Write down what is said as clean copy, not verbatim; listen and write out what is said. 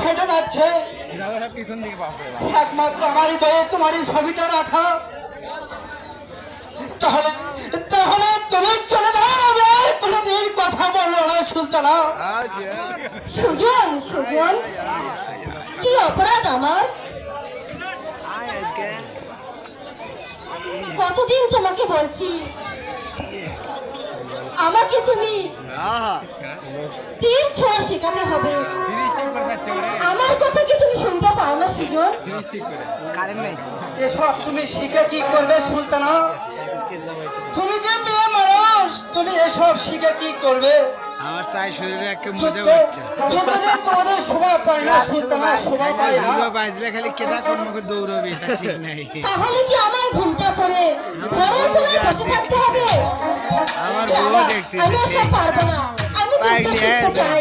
ফেটে যাচ্ছে, একমাত্র আমার হৃদয়ে তোমারই ছবিটা রাখা। তাহলে তাহলে তুমি চলে যাও, আমি আর কোনোদিন কথা বলবো না সুলতানা। সুজন, সুজন, কি অপরাধ আমার? কতদিন তোমাকে বলছি আমাকে তুমি তীর ছোঁয়া শেখাতে হবে। আমার কথা কি তুমি শুনতে পাও না সুজন? এসব তুমি শিখে কি করবে সুলতানা? তুমি যে মেয়ে মানুষ, তুমি এসব শিখে কি করবে? আমার চাই শরীরে একটা মজা হচ্ছে। তোমাদের সময় পাই না সুলতানা, সময় পাই না। বাজলে খালি কেটা কোন মুখে দৌড়বে, তা ঠিক নাই। তাহলে কি আমার ঘুমটা করে ঘরের কোণায় বসে থাকতে হবে? আমার বউ দেখতে আমি সব পারবো না, আমি যুদ্ধ শিখতে চাই।